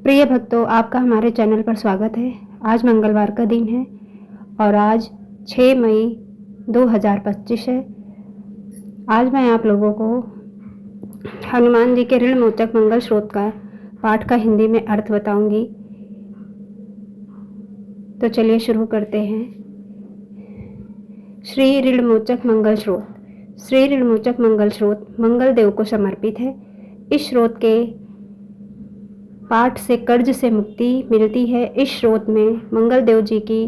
प्रिय भक्तों, आपका हमारे चैनल पर स्वागत है। आज मंगलवार का दिन है और आज 6 मई 2025 है। आज मैं आप लोगों को हनुमान जी के ऋण मोचक मंगल श्लोक का पाठ का हिंदी में अर्थ बताऊंगी। तो चलिए शुरू करते हैं। श्री ऋण मोचक मंगल श्लोक। श्री ऋण मोचक मंगल श्लोक मंगल देव को समर्पित है। इस श्लोक के पाठ से कर्ज से मुक्ति मिलती है। इस श्लोक में मंगल देव जी की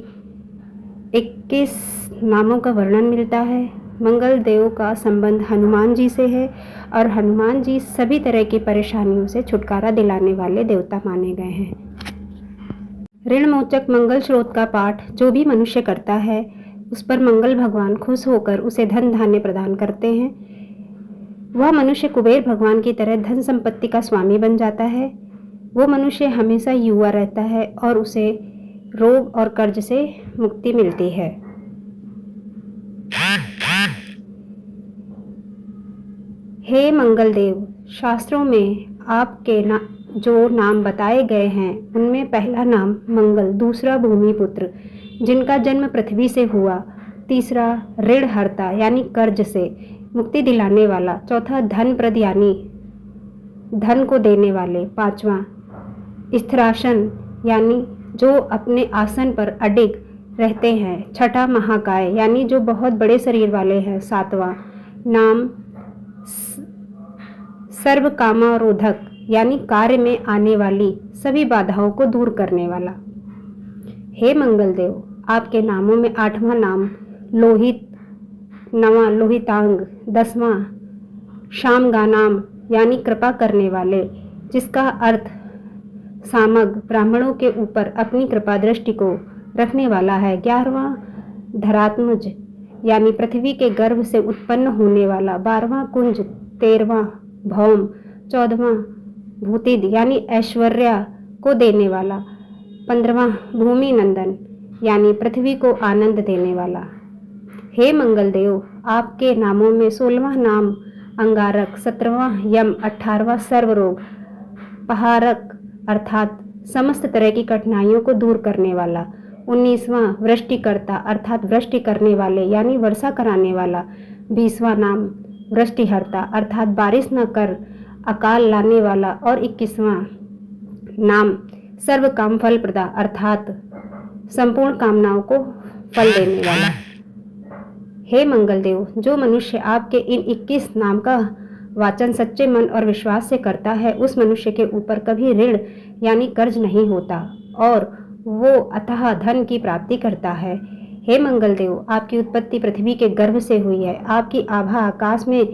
21 नामों का वर्णन मिलता है। मंगल देव का संबंध हनुमान जी से है और हनुमान जी सभी तरह की परेशानियों से छुटकारा दिलाने वाले देवता माने गए हैं। ऋण मोचक मंगल श्लोक का पाठ जो भी मनुष्य करता है उस पर मंगल भगवान खुश होकर उसे धन धान्य प्रदान करते हैं। वह मनुष्य कुबेर भगवान की तरह धन संपत्ति का स्वामी बन जाता है। वो मनुष्य हमेशा युवा रहता है और उसे रोग और कर्ज से मुक्ति मिलती है। हे मंगल देव, शास्त्रों में आपके जो नाम बताए गए हैं उनमें पहला नाम मंगल, दूसरा भूमिपुत्र जिनका जन्म पृथ्वी से हुआ, तीसरा ऋणहर्ता यानी कर्ज से मुक्ति दिलाने वाला, चौथा धनप्रद यानी धन को देने वाले, पांचवा स्थिरासन यानी जो अपने आसन पर अडिग रहते हैं, छठा महाकाय यानी जो बहुत बड़े शरीर वाले हैं, सातवां नाम सर्व कामारोधक यानी कार्य में आने वाली सभी बाधाओं को दूर करने वाला। हे मंगल देव, आपके नामों में 8वां नाम लोहित, 9वां लोहितांग, 10वां शामगानाम यानी कृपा करने वाले, जिसका अर्थ सामग ब्राह्मणों के ऊपर अपनी कृपा दृष्टि को रखने वाला है। 11वां धरात्मज यानी पृथ्वी के गर्भ से उत्पन्न होने वाला, 12वां कुंज, 13वां भौम, 14वां भूतिद यानी ऐश्वर्या को देने वाला, 15वां भूमि नंदन यानी पृथ्वी को आनंद देने वाला। हे मंगल देव, आपके नामों में 16वां नाम अंगारक, 17वां यम, 18वां सर्वरोग पहारक अर्थात समस्त तरह की कठिनाइयों को दूर करने वाला, 19वां वृष्टिकर्ता अर्थात वृष्टि करने वाले यानी वर्षा कराने वाला, 20वां नाम वृष्टिहर्ता अर्थात बारिश न कर अकाल लाने वाला और 21वां नाम सर्व काम फल प्रदा अर्थात संपूर्ण कामनाओं को फल देने वाला। हे मंगल देव, जो मनुष्य आपके इन 21 नाम का वाचन सच्चे मन और विश्वास से करता है उस मनुष्य के ऊपर कभी ऋण यानी कर्ज नहीं होता और वो अथाह धन की प्राप्ति करता है। हे मंगल देव, आपकी उत्पत्ति पृथ्वी के गर्भ से हुई है। आपकी आभा आकाश में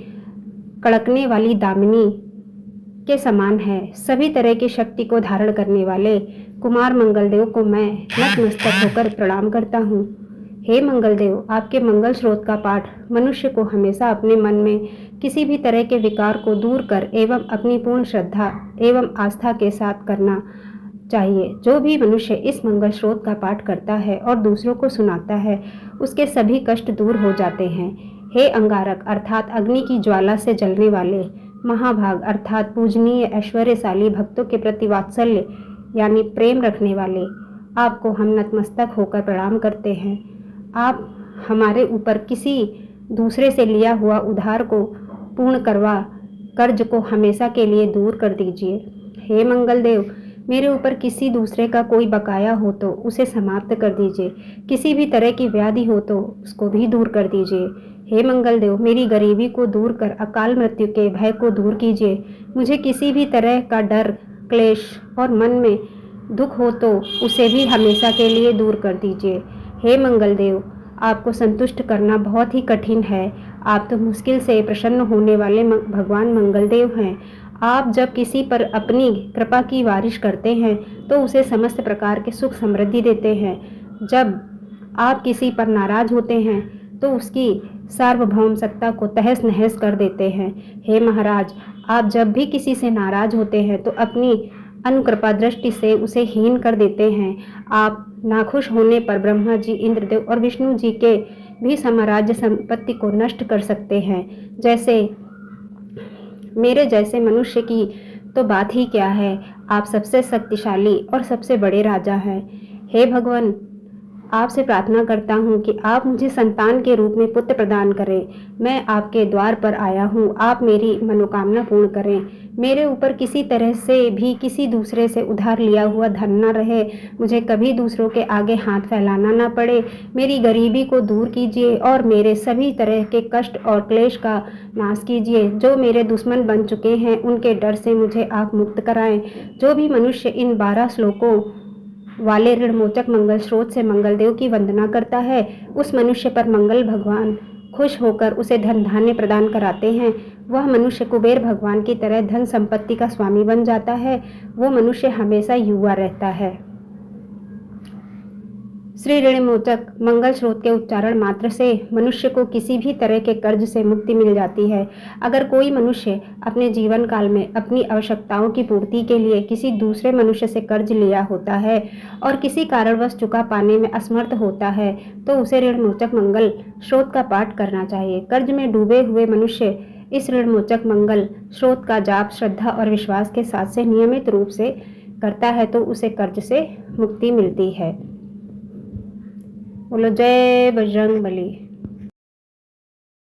कड़कने वाली दामिनी के समान है। सभी तरह की शक्ति को धारण करने वाले कुमार मंगल देव को मैं नतमस्तक होकर प्रणाम करता हूँ। हे मंगल देव, आपके मंगल श्लोक का पाठ मनुष्य को हमेशा अपने मन में किसी भी तरह के विकार को दूर कर एवं अपनी पूर्ण श्रद्धा एवं आस्था के साथ करना चाहिए। जो भी मनुष्य इस मंगल श्लोक का पाठ करता है और दूसरों को सुनाता है उसके सभी कष्ट दूर हो जाते हैं। हे अंगारक अर्थात अग्नि की ज्वाला से जलने वाले, महाभाग अर्थात पूजनीय ऐश्वर्यशाली, भक्तों के प्रति वात्सल्य यानी प्रेम रखने वाले, आपको हम नतमस्तक होकर प्रणाम करते हैं। आप हमारे ऊपर किसी दूसरे से लिया हुआ उधार को पूर्ण करवा कर्ज को हमेशा के लिए दूर कर दीजिए। हे मंगल देव, मेरे ऊपर किसी दूसरे का कोई बकाया हो तो उसे समाप्त कर दीजिए। किसी भी तरह की व्याधि हो तो उसको भी दूर कर दीजिए। हे मंगल देव, मेरी गरीबी को दूर कर अकाल मृत्यु के भय को दूर कीजिए। मुझे किसी भी तरह का डर, क्लेश और मन में दुख हो तो उसे भी हमेशा के लिए दूर कर दीजिए। हे मंगल देव, आपको संतुष्ट करना बहुत ही कठिन है। आप तो मुश्किल से प्रसन्न होने वाले भगवान मंगल देव हैं। आप जब किसी पर अपनी कृपा की बारिश करते हैं तो उसे समस्त प्रकार के सुख समृद्धि देते हैं। जब आप किसी पर नाराज होते हैं तो उसकी सार्वभौम सत्ता को तहस नहस कर देते हैं। हे महाराज, आप जब भी किसी से नाराज होते हैं तो अपनी अनुकृपा दृष्टि से उसे हीन कर देते हैं। आप नाखुश होने पर ब्रह्मा जी, इंद्रदेव और विष्णु जी के भी साम्राज्य संपत्ति को नष्ट कर सकते हैं। जैसे मेरे जैसे मनुष्य की तो बात ही क्या है, आप सबसे शक्तिशाली और सबसे बड़े राजा हैं। हे भगवान, आपसे प्रार्थना करता हूँ कि आप मुझे संतान के रूप में पुत्र प्रदान करें। मैं आपके द्वार पर आया हूँ, आप मेरी मनोकामना पूर्ण करें। मेरे ऊपर किसी तरह से भी किसी दूसरे से उधार लिया हुआ धन न रहे। मुझे कभी दूसरों के आगे हाथ फैलाना ना पड़े। मेरी गरीबी को दूर कीजिए और मेरे सभी तरह के कष्ट और क्लेश का नाश कीजिए। जो मेरे दुश्मन बन चुके हैं, उनके डर से मुझे आप मुक्त कराएं। जो भी मनुष्य इन 12 श्लोकों वाले ऋणमोचक मंगल स्रोत से मंगलदेव की वंदना करता है, उस मनुष्य पर मंगल भगवान खुश होकर उसे धन धान्य प्रदान कराते हैं। वह मनुष्य कुबेर भगवान की तरह धन संपत्ति का स्वामी बन जाता है। वो मनुष्य हमेशा युवा रहता है। श्री ऋणमोचक मंगल स्रोत के उच्चारण मात्र से मनुष्य को किसी भी तरह के कर्ज से मुक्ति मिल जाती है। अगर कोई मनुष्य अपने जीवन काल में अपनी आवश्यकताओं की पूर्ति के लिए किसी दूसरे मनुष्य से कर्ज लिया होता है और किसी कारणवश चुका पाने में असमर्थ होता है, तो उसे ऋणमोचक मंगल स्रोत का पाठ करना चाहिए। कर्ज में डूबे हुए मनुष्य इस ऋणमोचक मंगल स्रोत का जाप श्रद्धा और विश्वास के साथ से नियमित रूप से करता है तो उसे कर्ज से मुक्ति मिलती है। बोलो जय बजरंग बली।